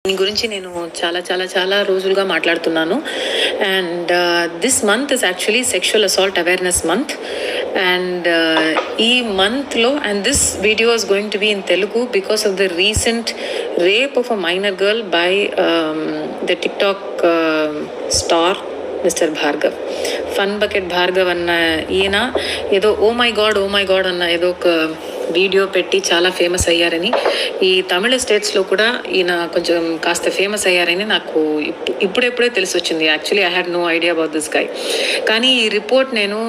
దీని గురించి నేను చాలా చాలా చాలా రోజులుగా మాట్లాడుతున్నాను. And this month is actually sexual assault awareness month. And ఈ మంత్లో and this video is going to be in Telugu because of the recent rape of a minor girl by the TikTok star mister Bhargav. Fun bucket Bhargav అన్న ఈయన ఏదో oh my God అన్న ఏదో ఒక video పెట్టి చాలా ఫేమస్ అయ్యారని, ఈ తమిళ స్టేట్స్లో కూడా ఈయన కొంచెం కాస్త ఫేమస్ అయ్యారని నాకు ఇప్పుడెప్పుడే తెలిసి వచ్చింది. Actually I had no idea about this guy. కానీ ఈ రిపోర్ట్ నేను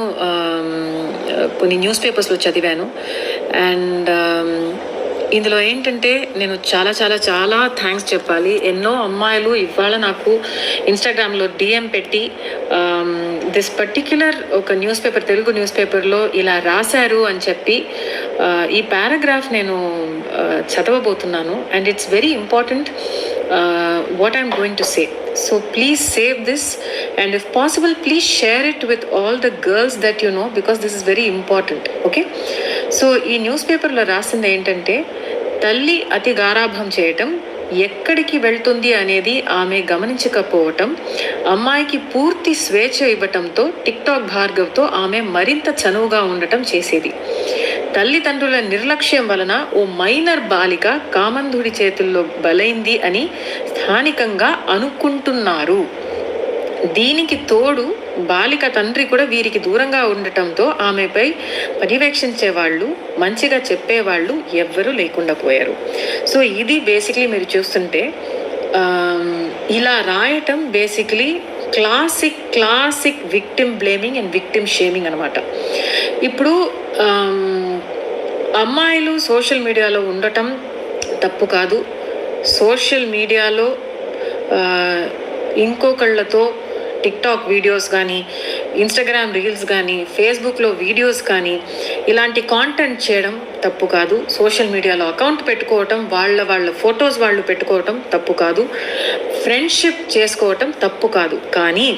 కొన్ని న్యూస్ పేపర్స్లో చదివాను. అండ్ ఇందులో ఏంటంటే నేను చాలా చాలా చాలా థ్యాంక్స్ చెప్పాలి. ఎన్నో అమ్మాయిలు ఇవాళ నాకు ఇన్స్టాగ్రామ్లో డిఎం పెట్టి దిస్ పర్టిక్యులర్ ఒక న్యూస్ పేపర్, తెలుగు న్యూస్ పేపర్లో ఇలా రాశారు అని చెప్పి ఈ పారాగ్రాఫ్ నేను చదవబోతున్నాను. And it's very important what I'm going to say. So please save this, and if possible please share it with all the girls that you know, because this is very important. Okay, so ఈ news పేపర్లో రాసింది ఏంటంటే, తల్లి అతి గారాభం చేయటం, ఎక్కడికి వెళ్తుంది అనేది ఆమె గమనించకపోవటం, అమ్మాయికి పూర్తి స్వేచ్ఛ ఇవ్వటంతో టిక్టాక్ భార్గవ్తో ఆమె మరింత చనువుగా ఉండటం చేసేది. తల్లిదండ్రుల నిర్లక్ష్యం వలన ఓ మైనర్ బాలిక కామంధుడి చేతుల్లో బలైంది అని స్థానికంగా అనుకుంటున్నారు. దీనికి తోడు బాలిక తండ్రి కూడా వీరికి దూరంగా ఉండటంతో ఆమెపై పర్యవేక్షించేవాళ్ళు, మంచిగా చెప్పేవాళ్ళు ఎవ్వరూ లేకుండా పోయారు. సో ఇది బేసిక్లీ మీరు చూస్తుంటే ఇలా రాయటం basically classic victim blaming and victim shaming అనమాట. ఇప్పుడు అమ్మాయిలు సోషల్ మీడియాలో ఉండటం తప్పు కాదు. సోషల్ మీడియాలో ఇంకొకళ్ళతో టిక్టాక్ వీడియోస్ కానీ, ఇన్స్టాగ్రామ్ రీల్స్ కానీ, ఫేస్బుక్లో వీడియోస్ కానీ ఇలాంటి కాంటెంట్ చేయడం తప్పు కాదు. సోషల్ మీడియాలో అకౌంట్ పెట్టుకోవటం, వాళ్ళ ఫొటోస్ వాళ్ళు పెట్టుకోవటం తప్పు కాదు. ఫ్రెండ్షిప్ చేసుకోవటం తప్పు కాదు. కానీ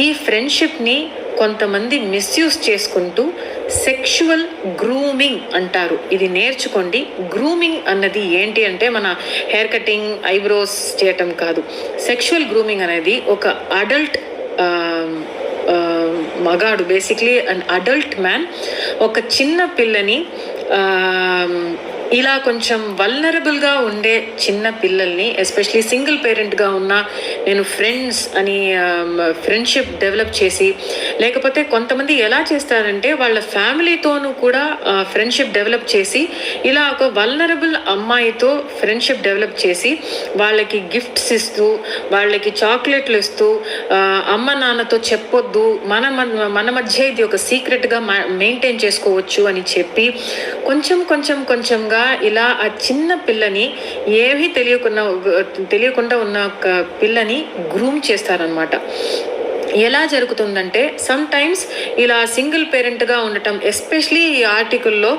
ఈ ఫ్రెండ్షిప్ని కొంతమంది మిస్యూజ్ చేసుకుంటూ సెక్షువల్ గ్రూమింగ్ అంటారు. ఇది నేర్చుకోండి. గ్రూమింగ్ అన్నది ఏంటి అంటే మన హెయిర్ కటింగ్, ఐబ్రోస్ చేయటం కాదు. సెక్షువల్ గ్రూమింగ్ అనేది ఒక అడల్ట్ మగాడు, బేసిక్లీ అన్ అడల్ట్ మ్యాన్ ఒక చిన్న పిల్లని ఇలా కొంచెం వల్నరబుల్గా ఉండే చిన్న పిల్లల్ని, ఎస్పెషలీ సింగిల్ పేరెంట్గా ఉన్న నేను ఫ్రెండ్స్ అని ఫ్రెండ్షిప్ డెవలప్ చేసి, లేకపోతే కొంతమంది ఎలా చేస్తారంటే వాళ్ళ ఫ్యామిలీతోనూ కూడా ఫ్రెండ్షిప్ డెవలప్ చేసి ఇలా ఒక వల్నరబుల్ అమ్మాయితో ఫ్రెండ్షిప్ డెవలప్ చేసి వాళ్ళకి గిఫ్ట్స్ ఇస్తూ, వాళ్ళకి చాక్లెట్లు ఇస్తూ, అమ్మ నాన్నతో చెప్పొద్దు, మన మధ్య ఇది ఒక సీక్రెట్గా మెయింటైన్ చేసుకోవచ్చు అని చెప్పి కొంచెంగా ఇలా ఆ చిన్న పిల్లని ఏమీ తెలియకుండా ఉన్న ఒక పిల్లని గ్రూమ్ చేస్తారనమాట. ఎలా జరుగుతుందంటే సమ్ టైమ్స్ ఇలా సింగిల్ పేరెంట్గా ఉండటం, ఎస్పెషలీ ఈ ఆర్టికల్లో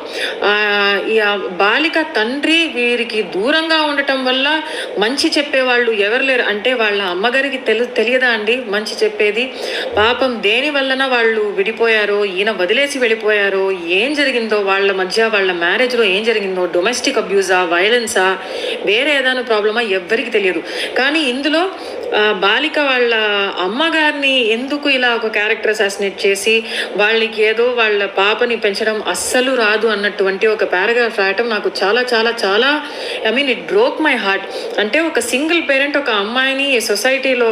ఈ బాలిక తండ్రి వీరికి దూరంగా ఉండటం వల్ల మంచి చెప్పేవాళ్ళు ఎవరు లేరు. అంటే వాళ్ళ అమ్మగారికి తెలియదా అండి మంచి చెప్పేది? పాపం దేని వలన వాళ్ళు విడిపోయారో, ఈయన వదిలేసి వెళ్ళిపోయారో, ఏం జరిగిందో వాళ్ళ మధ్య, వాళ్ళ మ్యారేజ్లో ఏం జరిగిందో, డొమెస్టిక్ అబ్యూజా, వైలెన్సా, వేరే ఏదైనా ప్రాబ్లమా ఎవ్వరికి తెలియదు. కానీ ఇందులో బాలిక వాళ్ళ అమ్మగారిని ఎందుకు ఇలా ఒక క్యారెక్టర్ అసాసినేట్ చేసి వాళ్ళకి ఏదో వాళ్ళ పాపని పెంచడం అస్సలు రాదు అన్నటువంటి ఒక పారాగ్రాఫ్ రాయటం నాకు చాలా చాలా చాలా ఇట్ బ్రోక్ మై హార్ట్. అంటే ఒక సింగిల్ పేరెంట్ ఒక అమ్మాయిని సొసైటీలో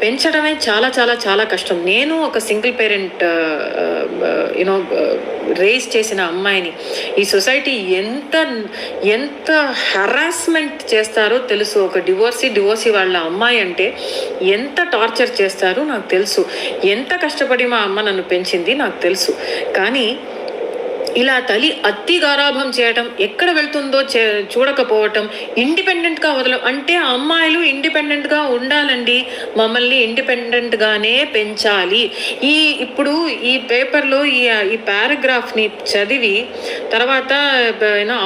పెంచడమే చాలా చాలా చాలా కష్టం. నేను ఒక సింగిల్ పేరెంట్ రేస్ చేసిన అమ్మాయిని ఈ సొసైటీ ఎంత హరాస్మెంట్ చేస్తారో తెలుసు. ఒక డివోర్సీ వాళ్ళ అమ్మాయి అంటే ఎంత టార్చర్ చేస్తారో నాకు తెలుసు. ఎంత కష్టపడి మా అమ్మ నన్ను పెంచింది నాకు తెలుసు. కానీ ఇలా తల్లి అతి గారాభం చేయటం, ఎక్కడ వెళ్తుందో చూడకపోవటం, ఇండిపెండెంట్గా వదలం అంటే అమ్మాయిలు ఇండిపెండెంట్గా ఉండాలండి, మమ్మల్ని ఇండిపెండెంట్గానే పెంచాలి. ఇప్పుడు ఈ పేపర్లో ఈ పారాగ్రాఫ్ని చదివి తర్వాత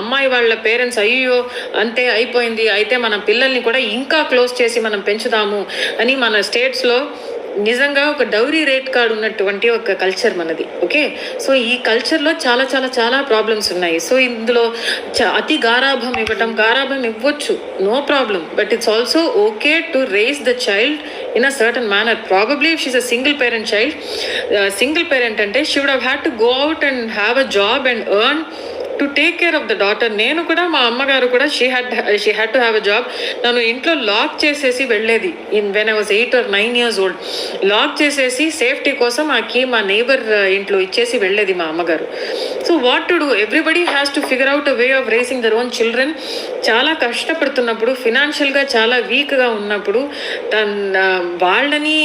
అమ్మాయి వాళ్ళ పేరెంట్స్ అయ్యో అంతే అయిపోయింది, అయితే మన పిల్లల్ని కూడా ఇంకా క్లోజ్ చేసి మనం పెంచుదాము అని మన స్టేట్స్లో నిజంగా ఒక డౌరీ రేట్ కార్డ్ ఉన్నటువంటి ఒక కల్చర్ మనది. ఓకే, సో ఈ కల్చర్లో చాలా చాలా చాలా ప్రాబ్లమ్స్ ఉన్నాయి. సో ఇందులో అతి గారాభం ఇవ్వచ్చు, no problem, but it's also okay to raise the child in a certain manner. Probably if she's a single parent child, single parent అంటే she would have had to go out and have a job and earn to take care of the daughter. నేను కూడా, మా అమ్మగారు కూడా she had to have a job. నన్ను ఇంట్లో lock చేసేసి వెళ్ళేది when I was 8 or 9 years old. Lock చేసేసి సేఫ్టీ కోసం ఆ కీ మా నైబర్ ఇంట్లో ఇచ్చేసి వెళ్ళేది మా అమ్మగారు. So what to do, everybody has to figure out a way of racing their own children. చాలా కష్టపడుతున్నప్పుడు, ఫినాన్షియల్గా చాలా వీక్గా ఉన్నప్పుడు వాళ్ళని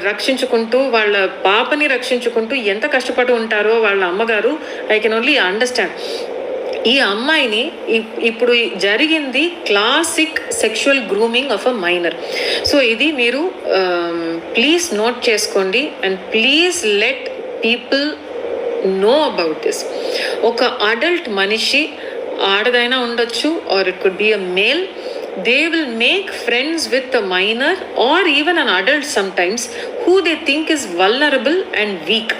రక్షించుకుంటూ, వాళ్ళ పాపని రక్షించుకుంటూ ఎంత కష్టపడి ఉంటారో వాళ్ళ అమ్మగారు. I can only understand. ఈ అమ్మాయిని ఇప్పుడు జరిగింది classic sexual grooming of a minor. So ఇది మీరు ప్లీజ్ నోట్ చేసుకోండి and please let people know about this. ఒక అడల్ట్ మనిషి, ఆడదైనా ఉండొచ్చు or it could be a male, they will make friends with a minor or even an adult sometimes who they think is vulnerable and weak.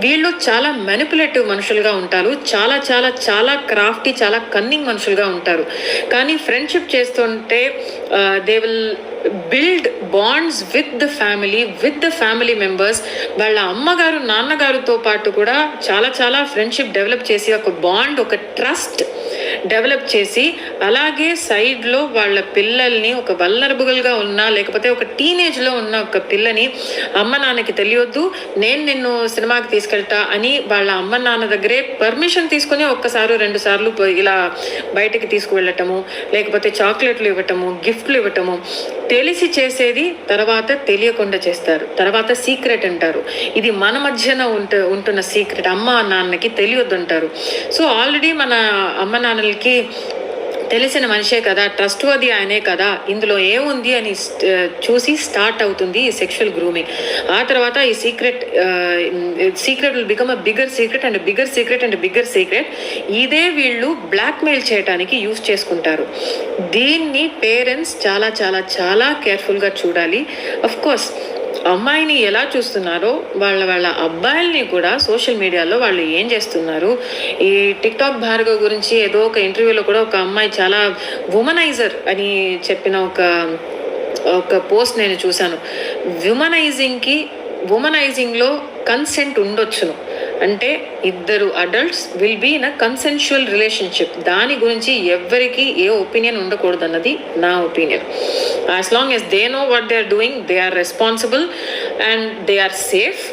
వీళ్ళు చాలా manipulative మనుషులుగా ఉంటారు, చాలా చాలా చాలా క్రాఫ్టీ, చాలా కన్నింగ్ మనుషులుగా ఉంటారు. కానీ ఫ్రెండ్షిప్ చేస్తుంటే they will build bonds with the family members. వాళ్ళ అమ్మగారు నాన్నగారితో పాటు కూడా చాలా చాలా ఫ్రెండ్షిప్ డెవలప్ చేసి, ఒక బాండ్, ఒక ట్రస్ట్ డెవలప్ చేసి, అలాగే సైడ్లో వాళ్ళ పిల్లల్ని, ఒక వల్నరబుల్గా ఉన్నా లేకపోతే ఒక టీనేజ్లో ఉన్న ఒక పిల్లని, అమ్మ నాన్నకి తెలియొద్దు, నేను నిన్ను సినిమాకి తీసుకెళ్తా అని వాళ్ళ అమ్మ నాన్న దగ్గరే పర్మిషన్ తీసుకుని 1-2 సార్లు ఇలా బయటకి తీసుకువెళ్ళటము, లేకపోతే చాక్లెట్లు ఇవ్వటము, గిఫ్ట్లు ఇవ్వటము. తెలిసి చేసేది తర్వాత తెలియకుండా చేస్తారు, తర్వాత సీక్రెట్ అంటారు. ఇది మన మధ్యన ఉంటున్న సీక్రెట్, అమ్మ నాన్నకి తెలియొద్దు అంటారు. సో ఆల్రెడీ మన అమ్మ నాన్నలకి తెలిసిన మనిషే కదా, ట్రస్ట్ వర్ది ఆయనే కదా, ఇందులో ఏముంది అని చూసి స్టార్ట్ అవుతుంది ఈ సెక్షువల్ గ్రూమింగ్. ఆ తర్వాత ఈ secret will become a bigger secret and bigger secret and bigger secret. ఇదే వీళ్ళు బ్లాక్మెయిల్ చేయడానికి యూజ్ చేసుకుంటారు. దీన్ని పేరెంట్స్ చాలా చాలా చాలా కేర్ఫుల్గా చూడాలి. అఫ్ కోర్స్ అమ్మాయిని ఎలా చూస్తున్నారో వాళ్ళ అబ్బాయిల్ని కూడా సోషల్ మీడియాలో వాళ్ళు ఏం చేస్తున్నారు. ఈ టిక్టాక్ భార్గవ్ గురించి ఏదో ఒక ఇంటర్వ్యూలో కూడా ఒక అమ్మాయి చాలా వుమనైజర్ అని చెప్పిన ఒక పోస్ట్ నేను చూశాను. వుమనైజింగ్లో కన్సెంట్ ఉండొచ్చును, అంటే ఇద్దరు adults will be in a consensual relationship. దాని గురించి ఎవరికి ఏ ఒపీనియన్ ఉండకూడదు అన్నది నా opinion. As long as they know what they are doing, they are responsible and they are safe.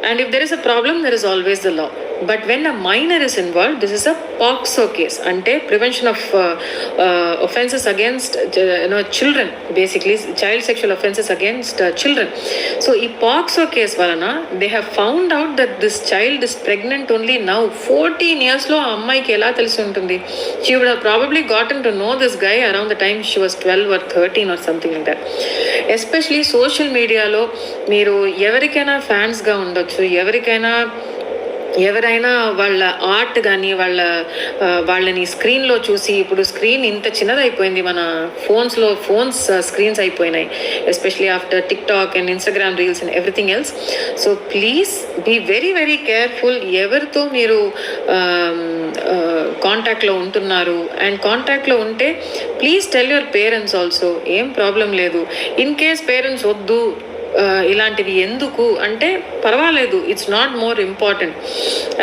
And if there is a problem, there is always the law. But when a minor is involved, this is a POCSO case, ante prevention of offences against children, basically child sexual offences against children. So ee POCSO case valana they have found out that this child is pregnant only now. 14 years lo ammayiki ela telisi untundi. She would have probably gotten to know this guy around the time she was 12 or 13 or something like that. Especially social media lo మీరు ఎవరికైనా ఫ్యాన్స్గా ఉండొచ్చు, ఎవరైనా వాళ్ళ art కానీ వాళ్ళని స్క్రీన్లో చూసి, ఇప్పుడు స్క్రీన్ ఇంత చిన్నదైపోయింది, మన ఫోన్స్ స్క్రీన్స్ అయిపోయినాయి, especially after TikTok and Instagram reels and everything else. So please be very very careful ఎవరితో మీరు కాంటాక్ట్లో ఉంటున్నారు. అండ్ కాంటాక్ట్లో ఉంటే please tell your parents also, ఏం ప్రాబ్లం లేదు. ఇన్ కేస్ పేరెంట్స్ వద్దు ఇలాంటివి ఎందుకు అంటే పర్వాలేదు, it's not more important.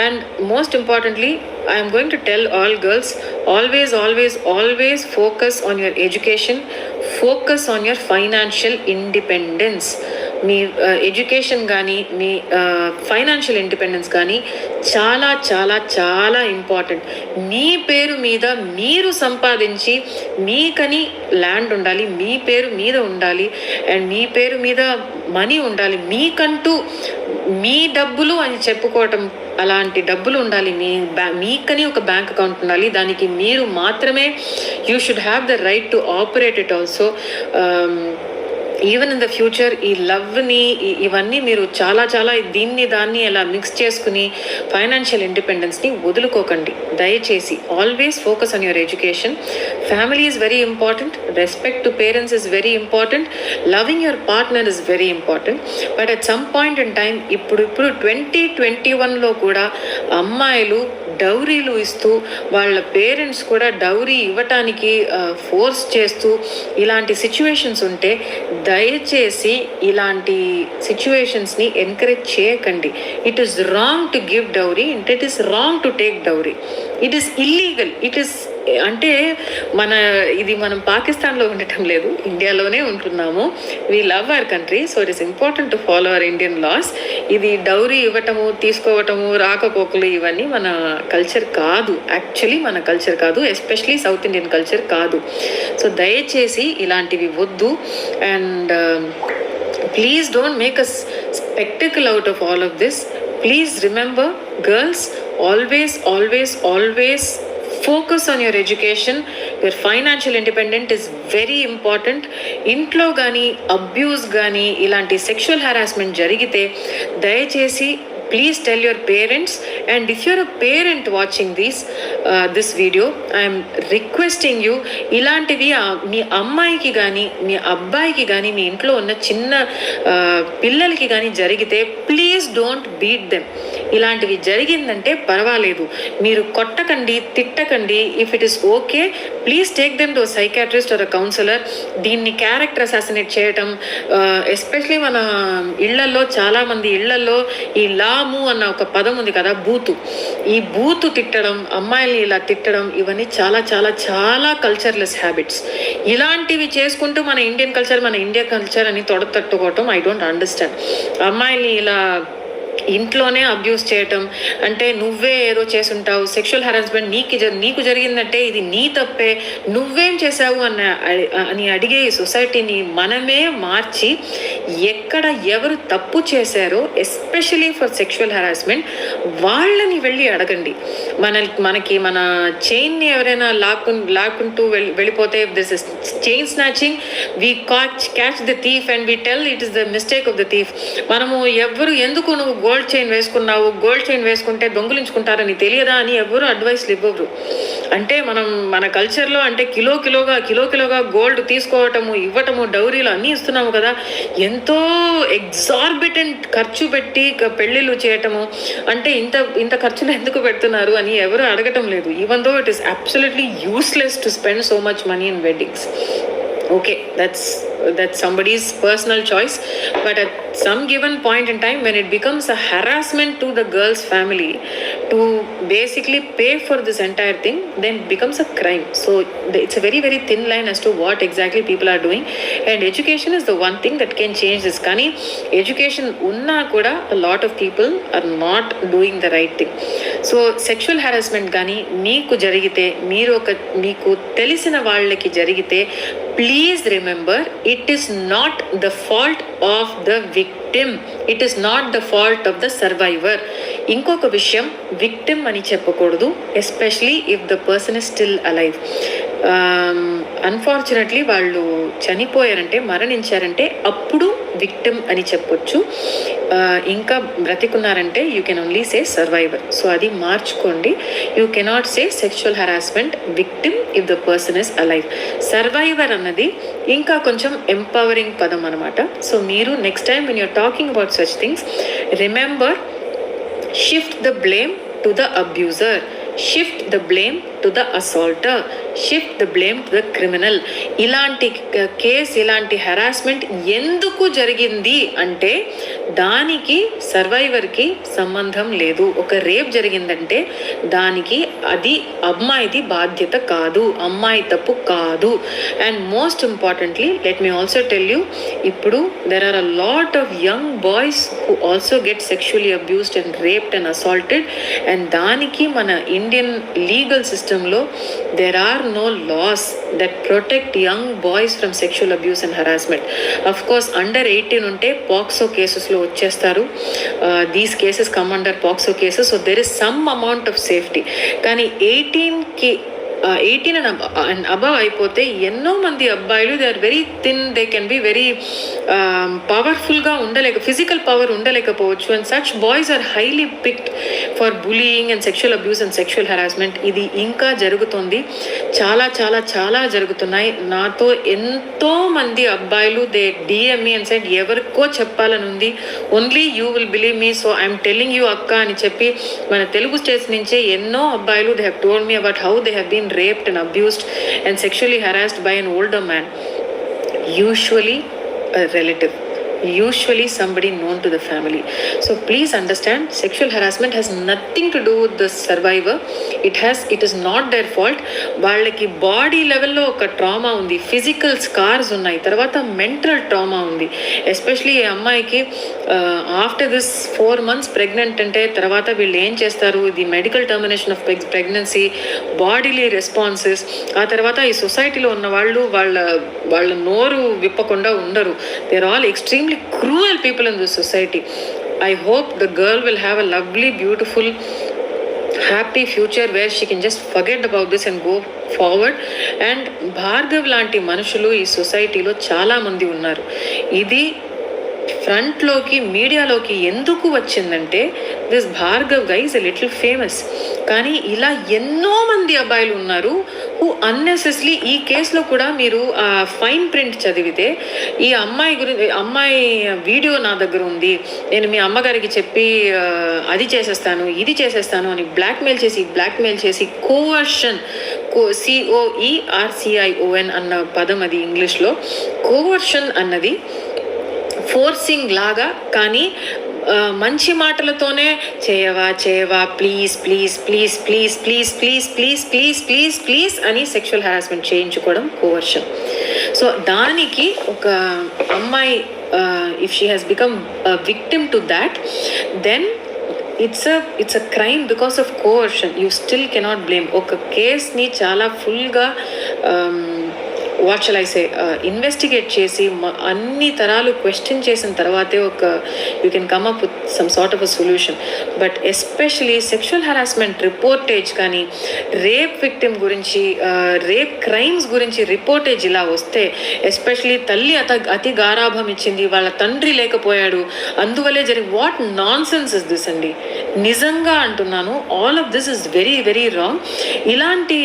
And most importantly I'm going to tell all girls, always focus on your education, focus on your financial independence. మీ education కానీ మీ financial independence కానీ చాలా చాలా చాలా ఇంపార్టెంట్. మీ పేరు మీద మీరు సంపాదించి, మీకని ల్యాండ్ ఉండాలి, మీ పేరు మీద ఉండాలి, అండ్ మీ పేరు మీద మనీ ఉండాలి, మీకంటూ మీ డబ్బులు అని చెప్పుకోవటం అలాంటి డబ్బులు ఉండాలి, మీకని ఒక బ్యాంక్ అకౌంట్ ఉండాలి, దానికి మీరు మాత్రమే you should have the right to operate it also. Even in the future ఈ లవ్ని ఇవన్నీ మీరు చాలా చాలా దాన్ని ఎలా మిక్స్ చేసుకుని ఫైనాన్షియల్ ఇండిపెండెన్స్ని వదులుకోకండి దయచేసి. Always focus on your education. Family is very important, respect to parents is very important, loving your partner is very important. But at some point in time ఇప్పుడు 2021లో కూడా అమ్మాయిలు డౌరీలు ఇస్తూ వాళ్ళ పేరెంట్స్ కూడా డౌరీ ఇవ్వటానికి force చేస్తూ ఇలాంటి సిచ్యువేషన్స్ ఉంటే దయచేసి ఇలాంటి సిచ్యువేషన్స్ని ఎంకరేజ్ చేయకండి. It is wrong to give dowry, it is wrong to take dowry, it is illegal. It is అంటే మనం పాకిస్తాన్లో ఉండటం లేదు, ఇండియాలోనే ఉంటున్నాము. We love our country, so it is important to follow our Indian loss. ఇది dowry ఇవ్వటము, తీసుకోవటము, రాకపోకలు ఇవన్నీ మన కల్చర్ కాదు, యాక్చువల్లీ మన కల్చర్ కాదు, ఎస్పెషలీ సౌత్ ఇండియన్ కల్చర్ కాదు. సో దయచేసి ఇలాంటివి వద్దు. And please don't make a spectacle out of all of this. Please remember girls, always always always focus on your education. Your financial independence is very important. ఇంట్లో కానీ abuse కానీ ఇలాంటి sexual harassment జరిగితే దయచేసి please tell your parents. And if you're a parent watching this video, I'm requesting you, ఇలాంటివి మీ అమ్మాయికి కానీ మీ అబ్బాయికి కానీ మీ ఇంట్లో ఉన్న చిన్న పిల్లలకి కానీ జరిగితే ప్లీజ్ డోంట్ బీట్ దెమ్. ఇలాంటివి జరిగిందంటే పర్వాలేదు, మీరు కొట్టకండి, తిట్టకండి. If it is okay, please take them to psychiatrist or a counsellor. దీన్ని క్యారెక్టర్ అసాసినేట్ చేయటం, ఎస్పెషలీ మన ఇళ్లలో, చాలామంది ఇళ్లలో ఈ లాము అన్న ఒక పదం ఉంది కదా, బూతు. ఈ బూతు తిట్టడం, అమ్మాయిల్ని ఇలా తిట్టడం, ఇవన్నీ చాలా చాలా చాలా కల్చర్లెస్ హ్యాబిట్స్. ఇలాంటివి చేసుకుంటూ మన ఇండియన్ కల్చర్ అని తొడతట్టుకోవటం ఐ డోంట్ అండర్స్టాండ్. అమ్మాయిల్ని ఇలా ఇంట్లోనే అబ్యూస్ చేయటం అంటే నువ్వే ఏదో చేసుంటావు, సెక్షువల్ హెరాస్మెంట్ నీకు జరిగిందంటే ఇది నీ తప్పే, నువ్వేం చేసావు అని అడిగే ఈ సొసైటీని మనమే మార్చి ఎక్కడ ఎవరు తప్పు చేశారో ఎస్పెషలీ ఫర్ సెక్షువల్ హెరాస్మెంట్ వాళ్ళని వెళ్ళి అడగండి. మనకి మన చైన్ని ఎవరైనా లాక్కుంటూ వెళ్ళిపోతే this is chain snatching, we catch the thief and we tell it is the mistake of the thief. మనము ఎందుకు నువ్వు గోల్డ్ చైన్ వేసుకుంటే దొంగిలించుకుంటారని తెలియదా అని ఎవరు అడ్వైస్లు ఇవ్వరు. అంటే మన కల్చర్లో అంటే కిలోగా గోల్డ్ తీసుకోవటము, ఇవ్వటము, డౌరీలు అన్నీ ఇస్తున్నాము కదా, ఎంతో ఎగ్జార్బిటెంట్ ఖర్చు పెట్టి పెళ్ళిళ్ళు చేయటము, అంటే ఇంత ఖర్చులు ఎందుకు పెడుతున్నారు అని ఎవరు అడగటం లేదు. Even though it is absolutely useless to spend so much money in weddings. Okay, that's somebody's personal choice, but at some given point in time when it becomes a harassment to the girl's family to basically pay for this entire thing, then it becomes a crime. So it's a very very thin line as to what exactly people are doing, and education is the one thing that can change this. Kani education unna kuda a lot of people are not doing the right thing. So sexual harassment gani meeku jarigite, meeku telisina vallaki jarigite, please remember it is not the fault of the victim, it is not the fault of the survivor. ఇంకొక విషయం, victim అని చెప్పకూడదు, especially if the person is still alive. Unfortunately వాళ్ళు చనిపోయారంటే, మరణించారంటే అప్పుడు victim అని చెప్పొచ్చు. ఇంకా బ్రతికున్నారంటే you can only say survivor. So అది మార్చుకోండి. You cannot say sexual harassment victim if the person is alive. Survivor అన్నది ఇంకా కొంచెం ఎంపవరింగ్ పదం అనమాట. సో మీరు next time when you're talking about such things, remember, shift the blame to the abuser, shift the blame to the assaulter, shift the blame to the criminal. ఇలాంటి case, ఇలాంటి harassment ఎందుకు జరిగింది అంటే దానికి సర్వైవర్కి సంబంధం లేదు. ఒక రేప్ జరిగిందంటే దానికి అది అమ్మాయిది బాధ్యత కాదు, అమ్మాయి తప్పు కాదు. And most importantly let me also tell you, ఇప్పుడు there are a lot of young boys who also get sexually abused and raped and assaulted. And దానికి మన ఇండియన్ లీగల్ సిస్టంలో there are no laws that protect young boys from sexual abuse and harassment. Of course under 18 unte POCSO cases lo vachestaru. These cases come under POCSO cases, so there is some amount of safety. Kani 18 ki 18 and above అయిపోతే ఎన్నో మంది అబ్బాయిలు they are very thin, they can be very పవర్ఫుల్గా physical power ఉండలేకపోవచ్చు. And such boys are highly picked for bullying and sexual abuse and sexual harassment. ఇది ఇంకా జరుగుతుంది, చాలా చాలా చాలా జరుగుతున్నాయి. నాతో ఎంతో మంది అబ్బాయిలు దే డిఎంఈ అండ్ సెడ్ ఎవరికో చెప్పాలని ఉంది, only you will believe me, so I'm telling you అక్క అని చెప్పి మన తెలుగు స్టేట్స్ నుంచే ఎన్నో అబ్బాయిలు they have told me about how they have been raped and abused and sexually harassed by an older man, usually a relative, usually somebody known to the family. So please understand, sexual harassment has nothing to do with the survivor. It is not their fault. వాళ్ళకి body లెవెల్లో ఒక trauma ఉంది, physical scars ఉన్నాయి, తర్వాత mental trauma ఉంది. Especially ఈ అమ్మాయికి after this 4 months pregnant అంటే తర్వాత వీళ్ళు ఏం చేస్తారు, ఇది medical termination of pregnancy, bodily responses. ఆ తర్వాత ఈ సొసైటీలో ఉన్న వాళ్ళు వాళ్ళ నోరు విప్పకుండా ఉండరు. They are all extremely cruel people in this society. I hope the girl will have a lovely, beautiful, happy future where she can just forget about this and go forward. And Bhargav లాంటి మనుషులు ఈ సొసైటీలో చాలా మంది ఉన్నారు. ఇది ఫ్రంట్లోకి మీడియాలోకి ఎందుకు వచ్చిందంటే this Bhargav guy is a little famous. కానీ ఇలా ఎన్నో మంది అబ్బాయిలు ఉన్నారు హూ అన్నెసెస్లీ, ఈ కేసులో కూడా మీరు ఆ ఫైన్ ప్రింట్ చదివితే ఈ అమ్మాయి వీడియో నా దగ్గర ఉంది, నేను మీ అమ్మగారికి చెప్పి అది చేసేస్తాను ఇది చేసేస్తాను అని బ్లాక్మెయిల్ చేసి కోవర్షన్, COERCION అన్న పదం అది ఇంగ్లీష్లో. కోవర్షన్ అన్నది ఫోర్సింగ్ లాగా, కానీ మంచి మాటలతోనే చేయవా please please please please please please please please please please అని సెక్షువల్ హెరాస్మెంట్ చేయించుకోవడం కోవర్షన్. సో దానికి ఒక అమ్మాయి if she has become victim to that, then it's a crime because of coercion. You still cannot blame. ఒక కేస్ని చాలా ఫుల్గా what shall I say investigate చేసి అన్ని తరాలు క్వశ్చన్ చేసిన తర్వాతే you can come up with some sort of a solution. But especially sexual harassment reportage కానీ రేప్ విక్టిమ్ గురించి రేప్ క్రైమ్స్ గురించి రిపోర్టేజ్ ఇలా వస్తే, ఎస్పెషలీ తల్లి అతి గారాభం ఇచ్చింది, వాళ్ళ తండ్రి లేకపోయాడు, అందువల్లే what non sense is this అండి. నిజంగా అంటున్నాను, all of this is very very wrong. ఇలాంటి